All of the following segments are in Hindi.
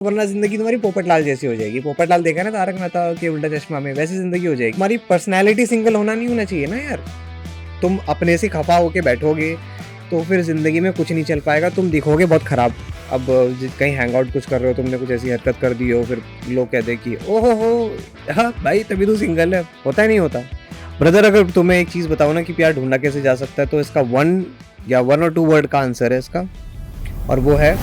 वरना जिंदगी तुम्हारी पोपटलाल जैसी हो जाएगी। पोपटलाल देखा ना तारक मेहता के उल्टा चश्मा में, वैसी जिंदगी हो जाएगी। तुम्हारी पर्सनैलिटी सिंगल होना नहीं होना चाहिए ना यार। तुम अपने से खफा होके बैठोगे तो फिर जिंदगी में कुछ नहीं चल पाएगा, तुम दिखोगे बहुत खराब। अब कहीं हैंग आउट कुछ कर रहे हो, तुमने कुछ ऐसी हरकत कर दी हो, फिर लोग कहते हैं कि ओहो हो हाँ भाई तभी तो सिंगल है। होता ही नहीं होता ब्रदर। अगर तुम्हें एक चीज़ बताओ ना कि प्यार ढूंढना कैसे जा सकता है, तो इसका वन और टू वर्ड का आंसर है इसका, और वो है।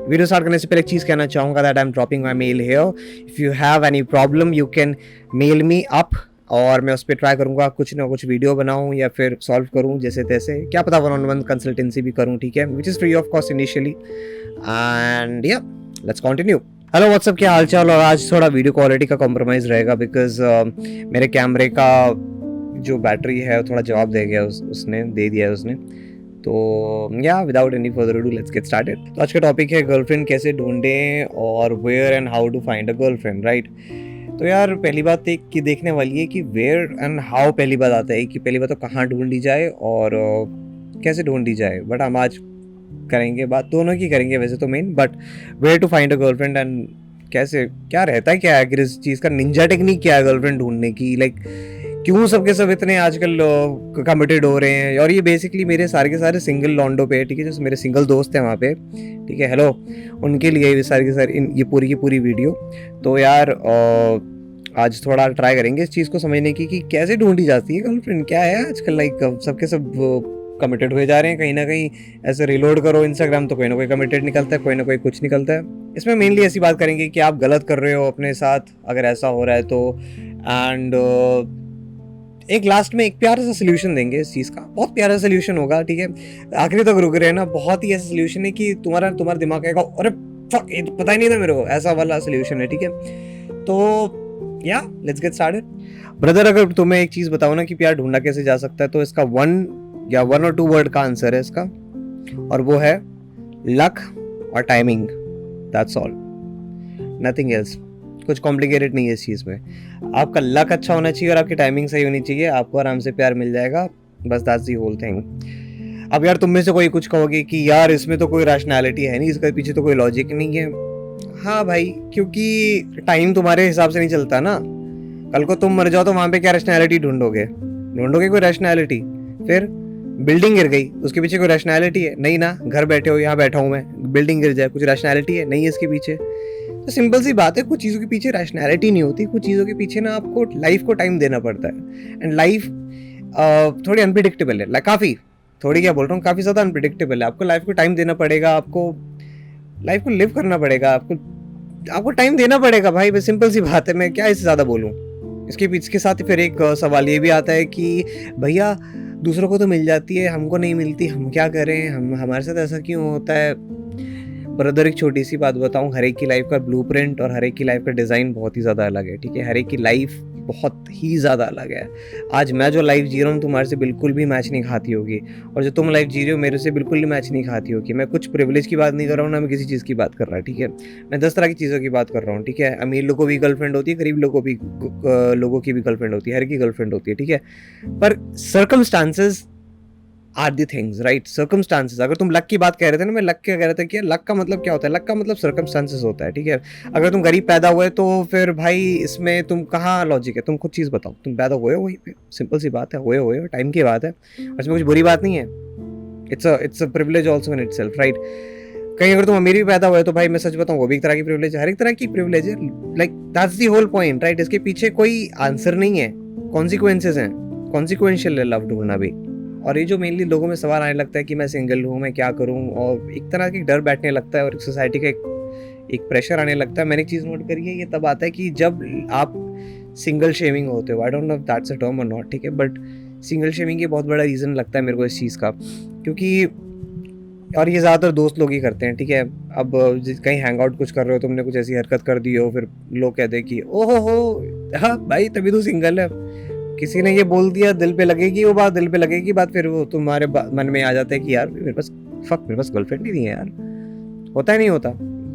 वीडियो स्टार्ट करने से पहले एक चीज़ कहना चाहूँगा that I am dropping my mail here. If you have any problem you can mail me up, और मैं उस पर ट्राई करूँगा कुछ ना कुछ वीडियो बनाऊँ या फिर सॉल्व करूँ जैसे तैसे, क्या पता 1-on-1 कंसल्टेंसी भी करूँ, ठीक है, which is free of cost initially. And या लेट्स कंटिन्यू। हेलो व्हाट्सअप, क्या हाल चाल। और आज थोड़ा वीडियो क्वालिटी का कॉम्प्रोमाइज़ रहेगा बिकॉज मेरे कैमरे का जो बैटरी है थोड़ा जवाब दे दिया है उसने। तो या without any further do let's get started. तो आज का टॉपिक है गर्लफ्रेंड कैसे ढूंढें और where and how to find a girlfriend, right. तो यार पहली बात एक की देखने वाली है कि वेयर एंड हाउ। पहली बात आता है कि पहली बात तो कहाँ ढूंढी जाए और कैसे ढूंढी जाए, बट हम आज करेंगे बात दोनों की करेंगे वैसे तो man, but where to find a girlfriend and कैसे क्या रहता है, क्या है आखिर इस चीज़ का निंजा टेक्निक क्या है गर्लफ्रेंड ढूंढने की, लाइक क्यों सबके सब इतने आजकल कमिटेड हो रहे हैं। और ये बेसिकली मेरे सारे के सारे सिंगल लॉन्डो पे, ठीक है, जो मेरे सिंगल दोस्त हैं वहाँ पे, ठीक है, हेलो, उनके लिए ये सारे के सारे ये पूरी की पूरी वीडियो। तो यार आज थोड़ा ट्राई करेंगे इस चीज़ को समझने की कि कैसे ढूंढी जाती है गर्लफ्रेंड, क्या है आजकल, लाइक सबके सब कमिटेड हुए जा रहे हैं कहीं ना कहीं। ऐसे रिलोड करो इंस्टाग्राम तो कोई ना कोई कमिटेड निकलता है, कोई ना कोई कुछ निकलता है। इसमें मेनली ऐसी बात करेंगे कि आप गलत कर रहे हो अपने साथ अगर ऐसा हो रहा है तो, एंड एक लास्ट में एक प्यारा सा सोल्यूशन देंगे इस चीज़ का, बहुत प्यारा सोल्यूशन होगा, ठीक है। आखिरी तक रुक रहे हैं ना, बहुत ही ऐसा सोल्यूशन है कि तुम्हारा दिमाग कहेगा अरे फक पता ही नहीं था मेरे को, ऐसा वाला सोल्यूशन है, ठीक है। तो या लेट्स गेट स्टार्टेड। ब्रदर अगर तुम्हें एक चीज़ बताओ ना कि प्यार ढूंढना कैसे जा सकता है, तो इसका वन और टू वर्ड का आंसर है इसका, और वो है लक और timing. That's all, nothing else. कुछ कॉम्प्लिकेटेड नहीं है इस चीज़ में। आपका लक अच्छा होना चाहिए और आपकी टाइमिंग सही होनी चाहिए, आपको आराम से प्यार मिल जाएगा, बस दैट्स दी होल थिंग। अब यार तुम में से कोई कुछ कहोगे कि यार इसमें तो कोई रैशनैलिटी है नहीं, इसके पीछे तो कोई लॉजिक नहीं है। हाँ भाई, क्योंकि टाइम तुम्हारे हिसाब से नहीं चलता ना। कल को तुम मर जाओ तो वहाँ पे क्या रैशनैलिटी ढूंढोगे कोई रैशनैलिटी? फिर बिल्डिंग गिर गई, उसके पीछे कोई रैशनैलिटी है? नहीं ना। घर बैठे हो, यहाँ बैठा हूँ मैं, बिल्डिंग गिर जाए, कुछ रैशनैलिटी है? नहीं है इसके पीछे। तो सिंपल सी बात है, कुछ चीज़ों के पीछे रैशनैलिटी नहीं होती, कुछ चीज़ों के पीछे ना आपको लाइफ को टाइम देना पड़ता है। एंड लाइफ थोड़ी अनप्रिडिक्टेबल है, काफ़ी, थोड़ी क्या बोल रहा हूँ, काफ़ी ज़्यादा अनप्रिडिक्टेबल है। आपको लाइफ को टाइम देना पड़ेगा, आपको लाइफ को लिव करना पड़ेगा, आपको टाइम देना पड़ेगा भाई, बस सिंपल सी बात है। मैं क्या इससे ज़्यादा बोलूँ। इसके पीछे के साथ फिर एक सवाल ये भी आता है कि भैया दूसरों को तो मिल जाती है, हमको नहीं मिलती, हम क्या करें, हमारे साथ ऐसा क्यों होता है। ब्रदर एक छोटी सी बात बताऊं, हर एक की लाइफ का ब्लूप्रिंट और हर एक की लाइफ का डिज़ाइन बहुत ही ज़्यादा अलग है, ठीक है। हर एक की लाइफ बहुत ही ज़्यादा अलग है। आज मैं जो लाइफ जी रहा हूँ तुम्हारे से बिल्कुल भी मैच नहीं खाती होगी, और जो तुम लाइफ जी रहे हो मेरे से बिल्कुल भी मैच नहीं खाती होगी। मैं कुछ प्रिविलेज की बात नहीं कर रहा हूँ, ना मैं किसी चीज़ की बात कर रहा, ठीक है। मैं 10 तरह की चीज़ों की बात कर रहा हूँ, ठीक है। अमीर लोगों की गर्लफ्रेंड होती है, गरीब लोगों की भी गर्लफ्रेंड होती है, हर की गर्लफ्रेंड होती है, ठीक है। पर circumstances are the things, right. Circumstances, अगर तुम लक की बात कह रहे थे ना, मैं लक क्या कह रहा था कि लक का मतलब क्या होता है, लक का मतलब सर्कमस्टांसेस होता है, ठीक है। अगर तुम गरीब पैदा हुए तो फिर भाई इसमें तुम कहाँ लॉजिक है, तुम खुद चीज़ बताओ, तुम पैदा हुए हो वहीं पे, सिंपल सी बात है, हुए टाइम की बात है, और इसमें कुछ बुरी बात नहीं है। It's a privilege also in itself, right. कहीं अगर तुम अमीर भी पैदा हुए तो भाई मैं सच बताऊँ वो भी एक तरह की प्रिविलेज है, हर एक तरह की प्रिविलेज है, like that's the whole point, right. इसके पीछे कोई आंसर नहीं है, कॉन्सिक्वेंसेज हैं, कॉन्सिक्वेंशियल है लव ढूंढना भी। और ये जो मेनली लोगों में सवाल आने लगता है कि मैं सिंगल हूँ, मैं क्या करूँ, और एक तरह की डर बैठने लगता है और एक सोसाइटी का एक प्रेशर आने लगता है। मैंने एक चीज़ नोट करी है, ये तब आता है कि जब आप सिंगल शेमिंग होते हो। I don't know if that's a term और नॉट, ठीक है, बट सिंगल शेमिंग ये बहुत बड़ा रीज़न लगता है मेरे को इस चीज़ का, क्योंकि और ये ज़्यादातर दोस्त लोग ही करते हैं, ठीक है। अब कहीं हैंग आउट कुछ कर रहे हो, तुमने कुछ ऐसी हरकत कर दी हो, फिर लोग कहते हैं कि ओहो हो हाँ भाई तभी तो सिंगल है। किसी ने ये बोल दिया, दिल पे लगेगी वो बात, दिल पे लगेगी बात, फिर वो तुम्हारे मन में आ जाता है कि यार मेरे पास गर्लफ्रेंड ही नहीं है यार। होता ही नहीं होता।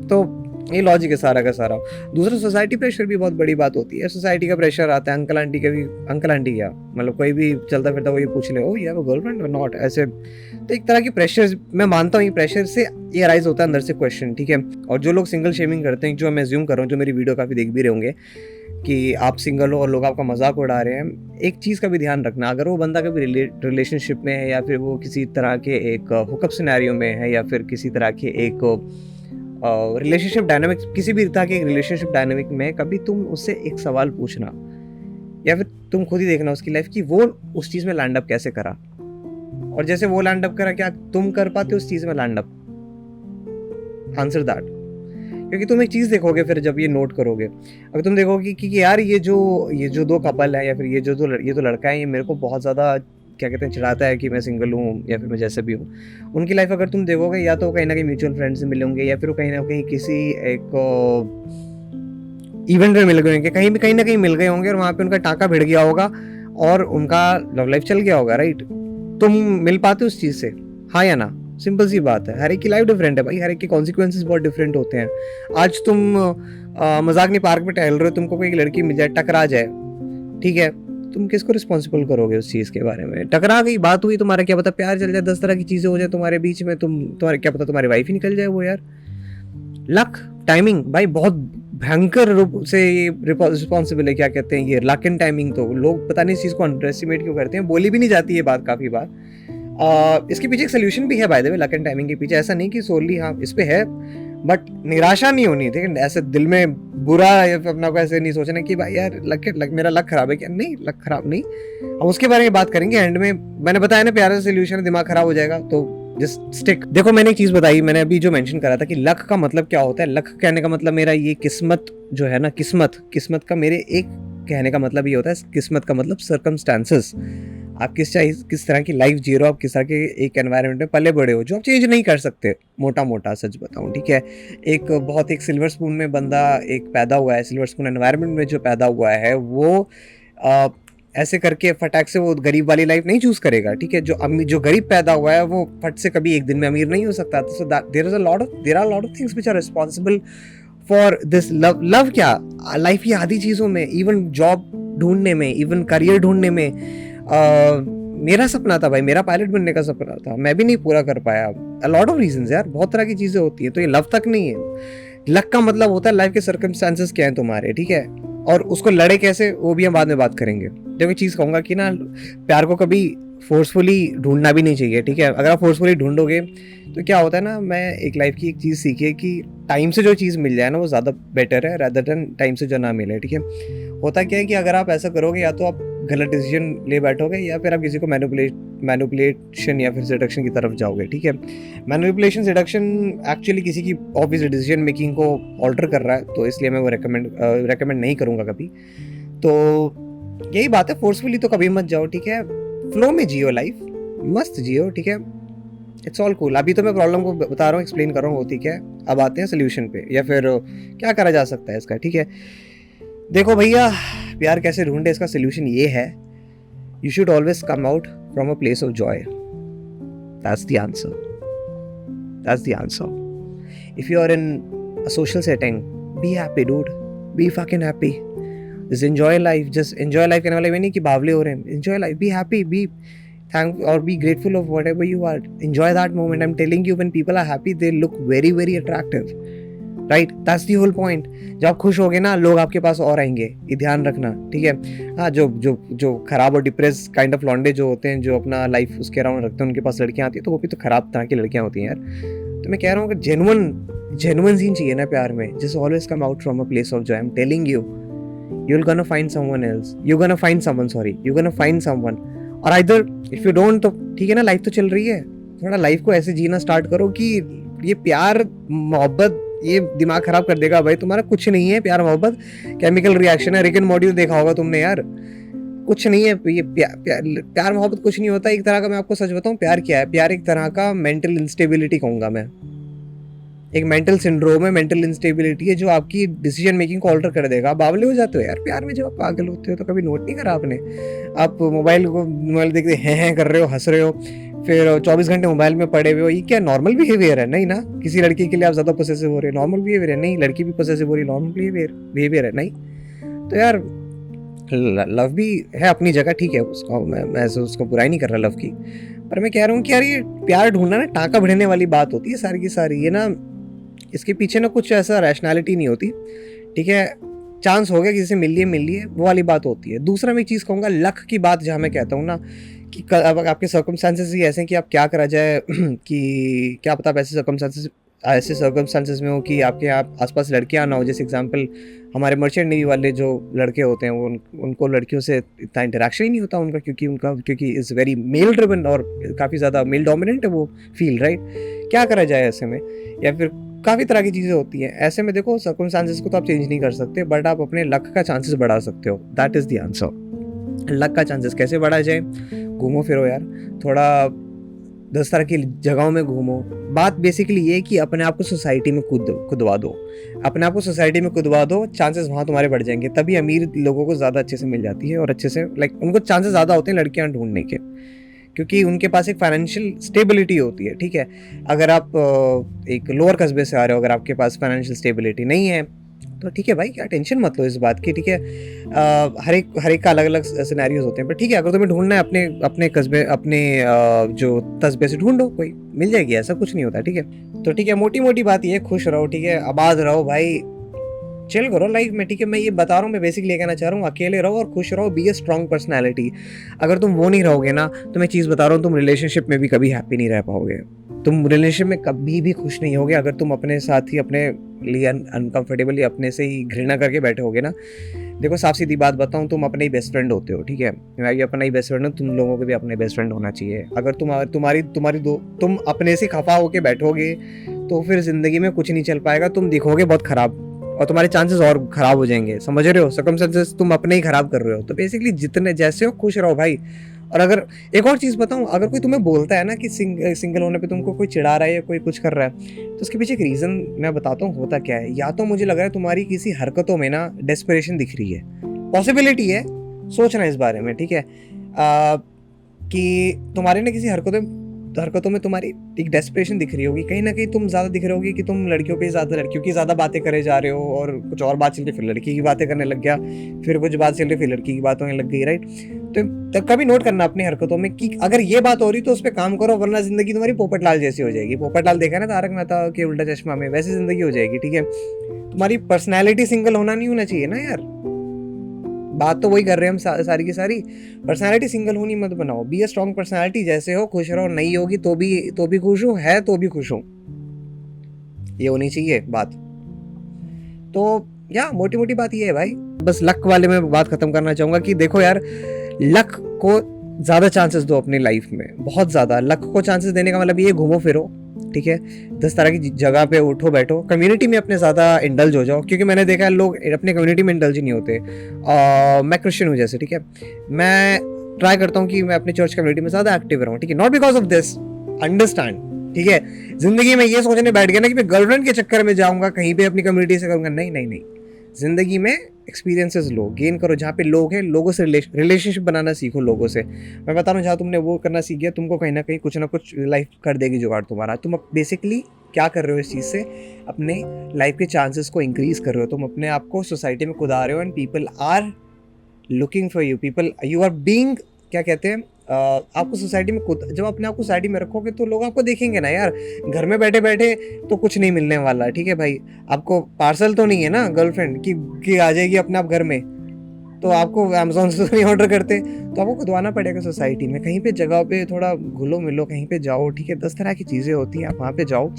तो ये लॉजिक है सारा का सारा। दूसरा सोसाइटी प्रेशर भी बहुत बड़ी बात होती है। सोसाइटी का प्रेशर आता है, अंकल आंटी का भी, अंकल आंटी क्या मतलब कोई भी चलता फिरता वो ये पूछ ले, ओ यू हैव अ गर्लफ्रेंड और नॉट, ऐसे। तो एक तरह की प्रेशर, मैं मानता हूँ ये प्रेशर से ये राइज होता है अंदर से क्वेश्चन, ठीक है। और जो लोग सिंगल शेमिंग करते हैं, जो मैं एज्यूम कर रहा हूँ, जो मेरी वीडियो काफ़ी देख भी रहे होंगे कि आप सिंगल हो और लोग आपका मजाक उड़ा रहे हैं, एक चीज़ का भी ध्यान रखना, अगर वो बंदा कभी रिलेशनशिप में है या फिर वो किसी तरह के एक हुकअप सिनेरियो में है या फिर किसी तरह के एक रिलेशनशिप डायनामिक, किसी भी तरह के रिलेशनशिप डायनामिक में, कभी तुम उससे एक सवाल पूछना या फिर तुम खुद ही देखना उसकी लाइफ की वो उस चीज़ में लैंड अप कैसे करा, और जैसे वो लैंड अप करा क्या तुम कर पाते उस चीज़ में लैंड अप। Answer that. क्योंकि तुम एक चीज़ देखोगे फिर जब ये नोट करोगे, अगर तुम देखोगे कि यार ये जो दो कपल है या फिर ये जो लड़का है, ये मेरे को बहुत ज़्यादा क्या कहते हैं चिढ़ाता है कि मैं सिंगल हूँ या फिर मैं जैसे भी हूँ, उनकी लाइफ अगर तुम देखोगे या तो कहीं ना कहीं म्यूचुअल फ्रेंड से मिले होंगे या फिर वो कहीं ना कहीं किसी एक इवेंट में मिल गए होंगे, कहीं ना कहीं मिल गए होंगे और वहाँ पे उनका टाँका भिड़ गया होगा और उनका लव लाइफ चल गया होगा, राइट। तुम मिल पाते उस चीज़ से, हाँ या ना? सिंपल सी बात है। हर एक की लाइफ डिफरेंट है भाई, हर एक के कॉन्सिक्वेंसेस बहुत डिफरेंट होते हैं। आज तुम मजाक नहीं पार्क में टहल रहे हो, तुमको कोई एक लड़की मिल जाए, टकरा जाए, ठीक है, तुम किसको रिस्पॉन्सिबल करोगे उस चीज़ के बारे में? टकरा गई, बात हुई, तुम्हारा क्या पता प्यार चल जाए, 10 तरह की चीज़ें हो जाए तुम्हारे बीच में, तुम्हारे क्या पता तुम्हारी वाइफ ही निकल जाए वो यार। लक, टाइमिंग भाई बहुत भयंकर रूप से रिस्पॉन्सिबल है, क्या कहते हैं ये लक एंड टाइमिंग। तो लोग पता नहीं इस चीज़ को अंडर एस्टिमेट क्यों करते हैं, बोली भी नहीं जाती है बात काफ़ी बार। इसके पीछे एक सोल्यूशन भी है by the way, luck and timing के पीछे, ऐसा नहीं कि सोनली हाँ इस पे है, बट निराशा नहीं होनी, ठीक है। ऐसे दिल में बुरा या फिर अपना को ऐसे नहीं सोचना कि भाई यार मेरा लक खराब है क्या, नहीं, लक खराब नहीं, हम उसके बारे में बात करेंगे एंड में। मैंने बताया ना प्यारा सा सोल्यूशन है, दिमाग खराब हो जाएगा तो जस्ट स्टिक। देखो मैंने एक चीज बताई, मैंने अभी जो मेंशन करा था कि लक का मतलब क्या होता है, लक कहने का मतलब मेरा ये किस्मत जो है ना, किस्मत का मेरे एक कहने का मतलब ये होता है, किस्मत का मतलब सर्कमस्टांसेस। आप किस तरह की लाइफ जी रहे हो, आप किस तरह के एक एनवायरनमेंट में पले बड़े हो जो आप चेंज नहीं कर सकते, मोटा सच बताऊं, ठीक है। एक सिल्वर स्पून में बंदा एक पैदा हुआ है, सिल्वर स्पून एनवायरनमेंट में जो पैदा हुआ है वो ऐसे करके फटाक से वो गरीब वाली लाइफ नहीं चूज करेगा, ठीक है। जो गरीब पैदा हुआ है वो फट से कभी एक दिन में अमीर नहीं हो सकता। So there are lot of things which are responsible for this love क्या लाइफ की आधी चीज़ों में, इवन जॉब ढूंढने में, इवन करियर ढूंढने में। मेरा सपना था भाई, मेरा पायलट बनने का सपना था, मैं भी नहीं पूरा कर पाया। अ लॉट ऑफ रीजंस यार, बहुत तरह की चीज़ें होती है, तो ये लव तक नहीं है। लक का मतलब होता है लाइफ के सर्कमस्टांसेस क्या हैं तुम्हारे, ठीक है, और उसको लड़े कैसे वो भी हम बाद में बात करेंगे। जब एक चीज़ कहूँगा कि ना प्यार को कभी फोर्सफुली ढूंढना भी नहीं चाहिए, ठीक है। अगर आप फोर्सफुली ढूंढोगे तो क्या होता है ना, मैं एक लाइफ की एक चीज़ सीखी है कि टाइम से जो चीज़ मिल जाए ना वो ज़्यादा बेटर है रादर देन टाइम से जो ना मिले, ठीक है। होता क्या है कि अगर आप ऐसा करोगे या तो आप गलत डिसीजन ले बैठोगे या फिर आप किसी को मैनिपुलेशन या फिर सेडक्शन की तरफ जाओगे, ठीक है। मैनिपुलेशन सेडक्शन एक्चुअली किसी की ऑब्वियस डिसीजन मेकिंग को ऑल्टर कर रहा है, तो इसलिए मैं वो रेकमेंड नहीं करूँगा कभी। तो यही बात है, फोर्सफुली तो कभी मत जाओ, ठीक है। फ्लो में जियो, लाइफ मस्त जियो, ठीक है। It's all cool. अभी तो मैं प्रॉब्लम को बता रहा हूँ, एक्सप्लेन कर रहा हूँ होती क्या है। अब आते हैं सोल्यूशन पे, या फिर क्या करा जा सकता है इसका, ठीक है। देखो भैया, प्यार कैसे ढूंढे, इसका सोल्यूशन ये है, you should always come out from a place of joy. That's the answer. If you are in a social setting, be happy dude, be fucking happy, just enjoy life. Just enjoy life कहने वाला ये नहीं कि बावले हो रहे हैं, enjoy life, be happy, be thank or be grateful of whatever you are. Enjoy that moment. I'm telling you, when people are happy, they look very very attractive, right? That's the whole point. जब आप खुश होगे ना, लोग आपके पास और आएंगे, ये ध्यान रखना, ठीक है। हाँ, जो खराब और डिप्रेस काइंड ऑफ लौंडे जो होते हैं, जो अपना लाइफ उसके अराउंड रखते हैं, उनके पास लड़कियां आती है तो वो भी तो खराब तरह की लड़कियां होती हैं यार। तो मैं कह रहा हूँ कि जेन्युइन सीन चाहिए ना प्यार में। Just always come out from a place of Joy. I am telling you, you're gonna find someone else, you're gonna find someone। और आइदर इफ यू डोंट, तो ठीक है ना, लाइफ तो चल रही है, थोड़ा लाइफ को ऐसे जीना स्टार्ट करो कि ये प्यार मोहब्बत ये दिमाग खराब कर देगा भाई तुम्हारा। कुछ नहीं है प्यार मोहब्बत, केमिकल रिएक्शन है। रिक एंड मॉर्टी देखा होगा तुमने यार, कुछ नहीं है ये प्यार मोहब्बत कुछ नहीं होता। एक तरह का मैं आपको सच बताऊं, प्यार क्या है? प्यार एक तरह का मेंटल इंस्टेबिलिटी कहूंगा मैं, एक मेंटल सिंड्रोम है, मेंटल इंस्टेबिलिटी है जो आपकी डिसीजन मेकिंग को ऑल्टर कर देगा। आप बावले हो जाते हो यार प्यार में, जब आप पागल होते हो तो कभी नोट नहीं करा आपने? आप मोबाइल देखते हैं कर रहे हो, हंस रहे हो, फिर 24 घंटे मोबाइल में पड़े हुए हो, ये क्या नॉर्मल बिहेवियर है? नहीं ना। किसी लड़की के लिए आप ज़्यादा पोसेसिव हो रहे हैं, नॉर्मल बिहेवियर है? नहीं। लड़की भी पोसेसिव हो रही है, नॉर्मल बिहेवियर है? नहीं। तो यार लव भी है अपनी जगह, ठीक है, उसको मैं उसको बुराई नहीं कर रहा लव की, पर मैं कह रहा हूँ कि यार ये प्यार ढूंढना ना टाँका भिड़ने वाली बात होती है सारी की सारी। ये ना, इसके पीछे ना कुछ ऐसा रैशनैलिटी नहीं होती, ठीक है। चांस हो गया किसी से मिल लिए वो वाली बात होती है। दूसरा मैं एक चीज़ कहूँगा, लक की बात जहाँ मैं कहता हूँ ना कि अब आपके सर्कमस्टांसेस ही ऐसे हैं कि आप क्या करा जाए कि क्या पता आप ऐसे सर्कमस्टांसेस में हो कि आपके यहाँ आसपास लड़कियाँ ना हो। जैसे एग्जांपल, हमारे मर्चेंट नेवी वाले जो लड़के होते हैं वो उनको लड़कियों से इतना इंटरेक्शन ही नहीं होता उनका, क्योंकि इज़ वेरी मेल ड्रिवन और काफ़ी ज़्यादा मेल डोमिनेंट है वो फील्ड, राइट। क्या करा जाए ऐसे में? या फिर काफ़ी तरह की चीज़ें होती हैं ऐसे में। देखो, सर्कमस्टांसेस को तो आप चेंज नहीं कर सकते, बट आप अपने लक का चांसेस बढ़ा सकते हो। That is the answer. Luck का चांसेस कैसे बढ़ा जाए? घूमो फिरो यार, थोड़ा 10 तरह की जगहों में घूमो। बात बेसिकली ये कि अपने आप को सोसाइटी में खुदवा दो, अपने आप को सोसाइटी में खुदवा दो, चांसेस वहाँ तुम्हारे बढ़ जाएंगे। तभी अमीर लोगों को ज़्यादा अच्छे से मिल जाती है और अच्छे से उनको चांसेस ज़्यादा होते हैं लड़कियाँ ढूंढने के, क्योंकि उनके पास एक फाइनेंशियल स्टेबिलिटी होती है, ठीक है। अगर आप एक लोअर कस्बे से आ रहे हो, अगर आपके पास फाइनेंशियल स्टेबिलिटी नहीं है तो ठीक है भाई, क्या टेंशन मत लो इस बात की, ठीक है। हर एक का अलग अलग सिनेरियोज होते हैं, पर ठीक है, अगर तुम्हें ढूंढना है अपने कस्बे, अपने जो कस्बे से ढूंढो, कोई मिल जाएगी, ऐसा कुछ नहीं होता, ठीक है। तो ठीक है, मोटी मोटी बात ये, खुश रहो, ठीक है, आबाद रहो भाई, चिल करो लाइफ में, ठीक है। मैं ये बता रहा हूँ, मैं बेसिकली कहना चाह रहा हूँ, अकेले रहो और खुश रहो, बी ए स्ट्रॉन्ग पर्सनैलिटी। अगर तुम वो नहीं रहोगे ना, तो मैं चीज़ बता रहा हूँ, तुम रिलेशनशिप में भी कभी हैप्पी नहीं रह पाओगे, तुम रिलेशनशिप में कभी भी खुश नहीं होगे। अगर तुम अपने साथ ही अपने लिए अनकंफर्टेबली अपने से ही घृणा करके बैठे होगे ना, देखो साफ सीधी बात बताऊँ, तुम अपने ही बेस्ट फ्रेंड होते हो, ठीक है। मैं भी अपना ही बेस्ट फ्रेंड हूँ, तुम लोगों के भी अपने बेस्ट फ्रेंड होना चाहिए। अगर तुम अपने से खफा होके बैठोगे तो फिर जिंदगी में कुछ नहीं चल पाएगा, तुम दिखोगे बहुत खराब और तुम्हारे चांसेस और खराब हो जाएंगे, समझ रहे हो। सर्कमस्टेंसेस तुम अपने ही खराब कर रहे हो। तो बेसिकली जितने जैसे हो खुश रहो भाई। और अगर एक और चीज़ बताऊं, अगर कोई तुम्हें बोलता है ना कि सिंगल होने पे तुमको कोई चिढ़ा रहा है या कोई कुछ कर रहा है, तो उसके पीछे एक रीज़न मैं बताता हूँ होता क्या है। या तो मुझे लग रहा है तुम्हारी किसी हरकतों में ना डेस्परेशन दिख रही है, पॉसिबिलिटी है, सोचना इस बारे में, ठीक है, कि तुम्हारे ना किसी हरकतों में तुम्हारी एक डेस्परेशन दिख रही होगी। कहीं ना कहीं तुम ज़्यादा दिख रहे होगी कि तुम लड़कियों की ज़्यादा बातें करे जा रहे हो, और कुछ और बात चल रही, फिर लड़की की बातें करने लग गया, फिर कुछ बात चल रही, फिर लड़की की बात होने लग गई, राइट। तो कभी नोट करना अपनी हरकतों में कि अगर ये बात हो रही तो उस पर काम करो, वरना जिंदगी तुम्हारी पोपटलाल जैसी हो जाएगी। पोपटलाल देखा ना तारक मेहता के उल्टा चश्मा में, वैसी जिंदगी हो जाएगी, ठीक है। तुम्हारी पर्सनैलिटी सिंगल होना नहीं होना चाहिए ना यार, बात तो वही कर रहे हैं हम सारी की सारी। पर्सनालिटी सिंगल होनी मत बनाओ, बी ए स्ट्रॉन्ग पर्सनालिटी, जैसे हो खुश रहो, नहीं होगी तो भी खुश हूँ, है तो भी खुश हूँ, ये होनी चाहिए बात। तो या मोटी मोटी बात ये है भाई। बस लक वाले में बात खत्म करना चाहूंगा कि देखो यार, लक को ज़्यादा चांसेस दो अपनी लाइफ में, बहुत ज़्यादा। लक को चांसेस देने का मतलब ये, घूमो फिरो, ठीक है, 10 तरह की जगह पे उठो बैठो, कम्युनिटी में अपने ज़्यादा इंडल्ज हो जाओ, क्योंकि मैंने देखा है लोग अपने कम्युनिटी में इंडल्ज ही नहीं होते। मैं क्रिश्चियन हूँ जैसे, ठीक है, मैं ट्राई करता हूँ कि मैं अपनी चर्च कम्युनिटी में ज़्यादा एक्टिव रहूँ, ठीक है, not because of this, understand, ठीक है। जिंदगी में ये सोचने बैठ गया ना कि मैं गर्लफ्रेंड के चक्कर में जाऊँगा कहीं पे अपनी कम्युनिटी से करूँगा, नहीं नहीं नहीं। जिंदगी में एक्सपीरियंसेस लो, गेन करो, जहाँ पे लोग हैं, लोगों से रिलेशनशिप बनाना सीखो लोगों से। मैं बता रहा हूँ, जहाँ तुमने वो करना सीख गया, तुमको कहीं ना कहीं कुछ ना कुछ लाइफ कर देगी जुगाड़ तुम्हारा। तुम बेसिकली क्या कर रहे हो इस चीज़ से, अपने लाइफ के चांसेस को इंक्रीज कर रहे हो, तुम अपने आप को सोसाइटी में कुदा रहे हो, and people are looking for you, you are being, क्या कहते हैं, आपको सोसाइटी में जब अपने आप को सोसाइटी में रखोगे तो लोग आपको देखेंगे ना यार। घर में बैठे बैठे तो कुछ नहीं मिलने वाला, ठीक है भाई। आपको पार्सल तो नहीं है ना गर्लफ्रेंड की आ जाएगी अपने आप घर में, तो आपको अमेजोन से तो नहीं ऑर्डर करते, तो आपको खुदवाना पड़ेगा सोसाइटी में, कहीं पे जगह पे थोड़ा घुलो मिलो, कहीं पे जाओ, ठीक है। 10 तरह की चीज़ें होती हैं, आप वहाँ पे जाओ,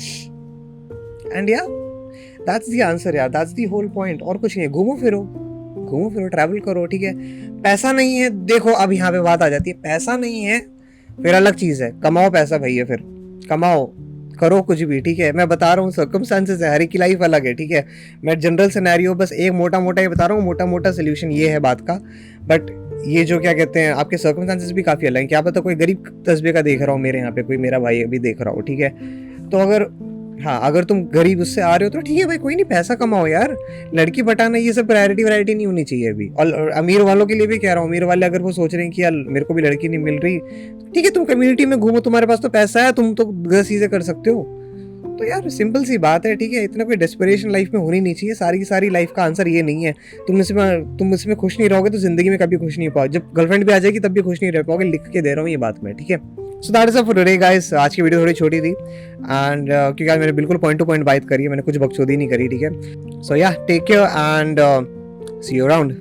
एंड या दैट्स द आंसर यार, दैट्स द होल पॉइंट। और कुछ नहीं है, घूमो फिरो, ट्रैवल करो, ठीक है। पैसा नहीं है, देखो अब यहाँ पे बात आ जाती है, पैसा नहीं है फिर अलग चीज़ है, कमाओ पैसा भैया, फिर कमाओ, करो कुछ भी, ठीक है। मैं बता रहा हूँ सर्कमस्टांसेस है, हर एक की लाइफ अलग है, ठीक है। मैं जनरल सिनेरियो बस एक मोटा मोटा ये बता रहा हूँ, मोटा मोटा सोल्यूशन ये है बात का। बट ये जो क्या कहते हैं, आपके सर्कमस्टांसेस भी काफ़ी अलग हैं। क्या पता कोई गरीब तस्बे का देख रहा हूँ मेरे यहाँ पे, कोई मेरा भाई अभी देख रहा हो, ठीक है। तो अगर हाँ, अगर तुम गरीब उससे आ रहे हो तो ठीक है भाई, कोई नहीं, पैसा कमाओ यार, लड़की पटाना ये सब प्रायोरिटी वैरायटी नहीं होनी चाहिए अभी। और अमीर वालों के लिए भी कह रहा हूँ, अमीर वाले अगर वो सोच रहे हैं कि यार मेरे को भी लड़की नहीं मिल रही, ठीक है तुम कम्युनिटी में घूमो, तुम्हारे पास तो पैसा है, तुम तो 10 चीजें कर सकते हो। तो यार सिंपल सी बात है, ठीक है, इतना कोई डेस्परेशन लाइफ में होनी नहीं चाहिए। सारी की सारी लाइफ का आंसर ये नहीं है। तुम इसमें खुश नहीं रहोगे तो जिंदगी में कभी खुश नहीं हो पाओगे। जब गर्लफ्रेंड भी आ जाएगी तब भी खुश नहीं रह पाओगे, लिख के दे रहा हूँ ये बात मैं, ठीक है। So that is for today guys. आज की वीडियो थोड़ी छोटी थी एंड क्योंकि आज मैंने बिल्कुल पॉइंट टू पॉइंट बात करी है, मैंने कुछ बकचोदी नहीं करी, ठीक है। सो या take care and see you around.